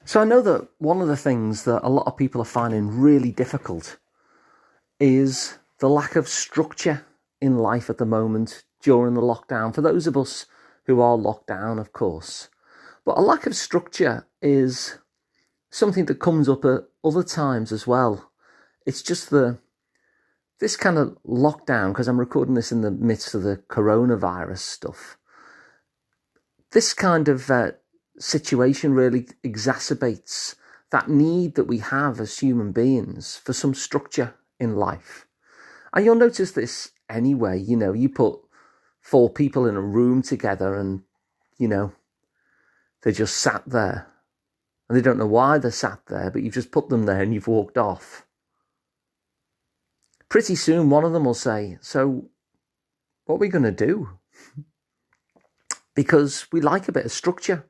So I know that one of the things that a lot of people are finding really difficult is the lack of structure in life at the moment during the lockdown. For those of us who are locked down, of course. But a lack of structure is something that comes up at other times as well. It's just this kind of lockdown, because I'm recording this in the midst of the coronavirus stuff. This kind of situation really exacerbates that need that we have as human beings for some structure in life. And you'll notice this anyway. You put 4 people in a room together and, they just sat there. And they don't know why they're sat there, but you've just put them there and you've walked off. Pretty soon one of them will say, so what are we going to do? Because we like a bit of structure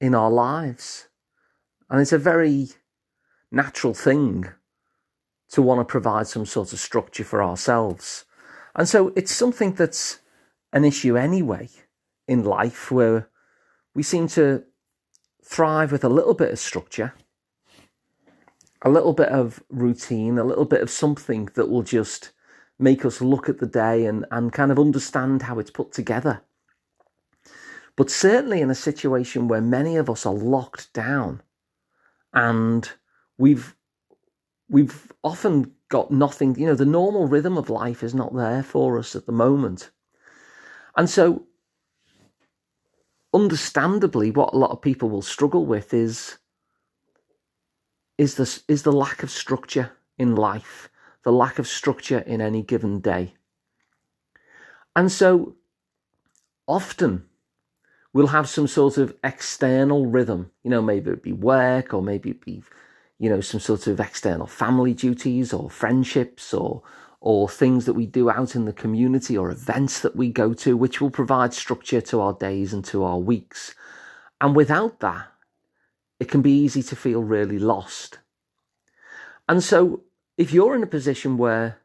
in our lives. And it's a very natural thing to want to provide some sort of structure for ourselves. And so it's something that's an issue anyway in life, where we seem to thrive with a little bit of structure, a little bit of routine, a little bit of something that will just make us look at the day and kind of understand how it's put together. But certainly in a situation where many of us are locked down and we've often got nothing, the normal rhythm of life is not there for us at the moment. And so understandably, what a lot of people will struggle with is the lack of structure in life, the lack of structure in any given day. And so often we'll have some sort of external rhythm, maybe it'd be work, or maybe it'd be, some sort of external family duties or friendships or things that we do out in the community or events that we go to, which will provide structure to our days and to our weeks. And without that, it can be easy to feel really lost. And so if you're in a position where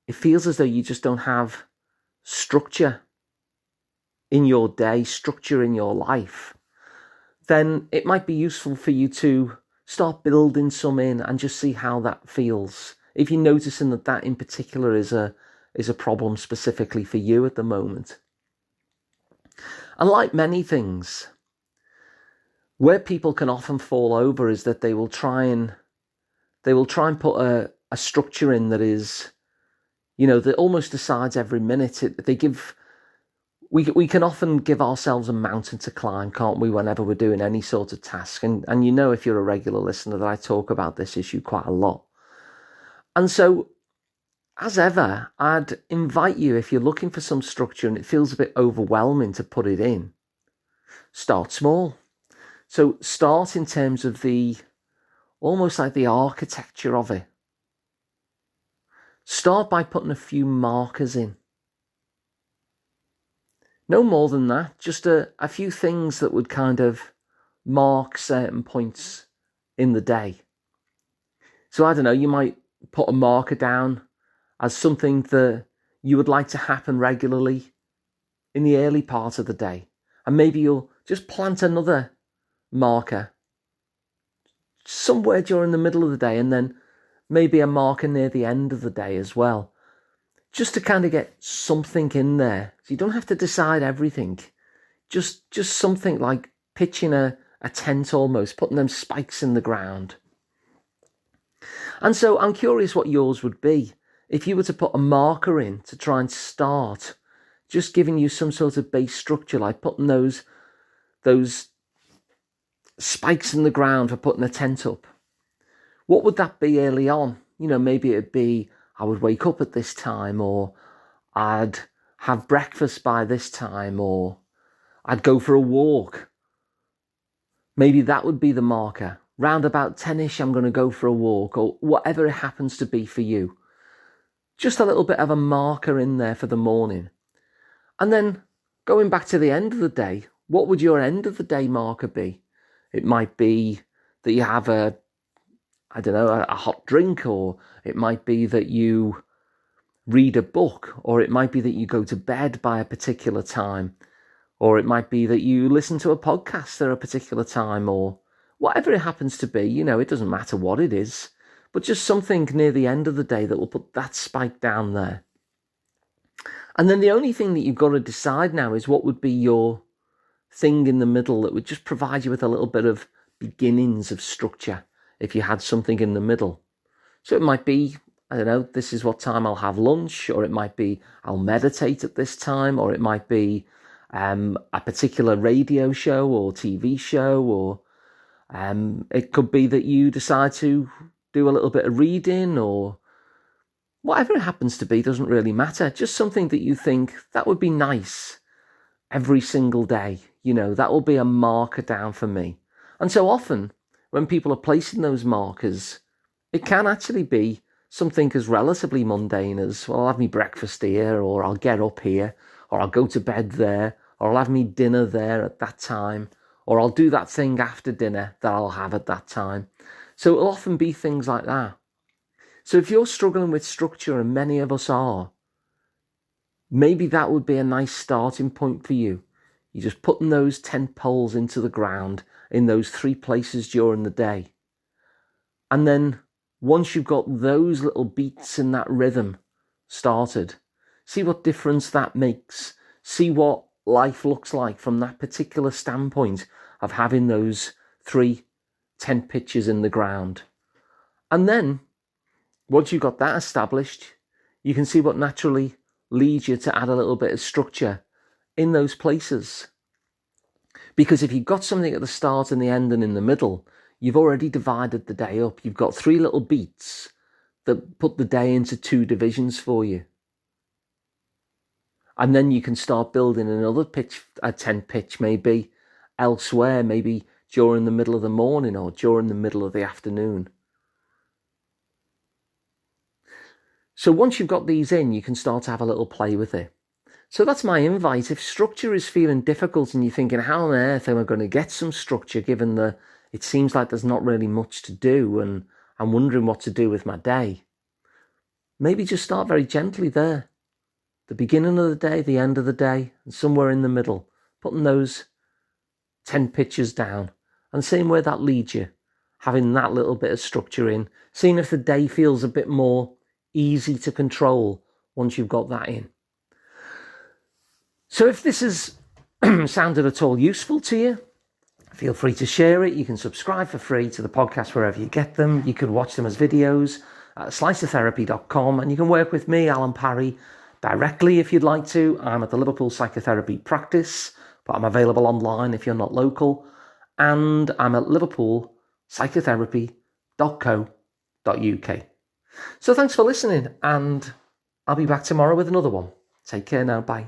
it feels as though you just don't have structure in your day, structure in your life, then it might be useful for you to start building some in and just see how that feels. If you're noticing that in particular is a problem specifically for you at the moment. And like many things, where people can often fall over is that they will try and put a structure in that is, that almost decides every minute. We can often give ourselves a mountain to climb, can't we, whenever we're doing any sort of task. And if you're a regular listener, that I talk about this issue quite a lot. And so, as ever, I'd invite you, if you're looking for some structure and it feels a bit overwhelming to put it in, start small. So start in terms of almost like the architecture of it. Start by putting a few markers in. No more than that, just a few things that would kind of mark certain points in the day. So I don't know, you might put a marker down as something that you would like to happen regularly in the early part of the day. And maybe you'll just plant another marker somewhere during the middle of the day, and then maybe a marker near the end of the day as well. Just to kind of get something in there. So you don't have to decide everything. Just something like pitching a tent almost, putting them spikes in the ground. And so I'm curious what yours would be. If you were to put a marker in to try and start, just giving you some sort of base structure, like putting those spikes in the ground for putting a tent up. What would that be early on? Maybe it'd be, I would wake up at this time, or I'd have breakfast by this time, or I'd go for a walk. Maybe that would be the marker. Round about 10ish, I'm going to go for a walk, or whatever it happens to be for you. Just a little bit of a marker in there for the morning. And then going back to the end of the day, what would your end of the day marker be? It might be that you have a hot drink, or it might be that you read a book, or it might be that you go to bed by a particular time, or it might be that you listen to a podcast at a particular time, or whatever it happens to be, it doesn't matter what it is, but just something near the end of the day that will put that spike down there. And then the only thing that you've got to decide now is what would be your thing in the middle that would just provide you with a little bit of beginnings of structure if you had something in the middle. So it might be, I don't know, this is what time I'll have lunch, or it might be I'll meditate at this time, or it might be a particular radio show or TV show, or it could be that you decide to do a little bit of reading, or whatever it happens to be, doesn't really matter. Just something that you think that would be nice every single day. That will be a marker down for me. And so often when people are placing those markers, it can actually be something as relatively mundane as, well, I'll have me breakfast here, or I'll get up here, or I'll go to bed there, or I'll have me dinner there at that time, or I'll do that thing after dinner that I'll have at that time. So it'll often be things like that. So if you're struggling with structure, and many of us are, maybe that would be a nice starting point for you. You're just putting those tent poles into the ground in those 3 places during the day. And then once you've got those little beats in that rhythm started, see what difference that makes. See what life looks like from that particular standpoint of having those 3 tent pitches in the ground. And then once you've got that established, you can see what naturally leads you to add a little bit of structure in those places. Because if you've got something at the start and the end and in the middle, you've already divided the day up. You've got 3 little beats that put the day into 2 divisions for you. And then you can start building another pitch, a tent pitch, maybe elsewhere, maybe during the middle of the morning or during the middle of the afternoon. So once you've got these in, you can start to have a little play with it. So that's my invite. If structure is feeling difficult and you're thinking, how on earth am I going to get some structure given that it seems like there's not really much to do and I'm wondering what to do with my day, maybe just start very gently there. The beginning of the day, the end of the day, and somewhere in the middle, putting those 10 pitches down and seeing where that leads you, having that little bit of structure in, seeing if the day feels a bit more easy to control once you've got that in. So if this has sounded at all useful to you, feel free to share it. You can subscribe for free to the podcast wherever you get them. You can watch them as videos at Psychotherapy.com, and you can work with me, Alun Parry, directly if you'd like to. I'm at the Liverpool Psychotherapy practice, but I'm available online if you're not local. And I'm at liverpoolpsychotherapy.co.uk. So thanks for listening, and I'll be back tomorrow with another one. Take care now. Bye.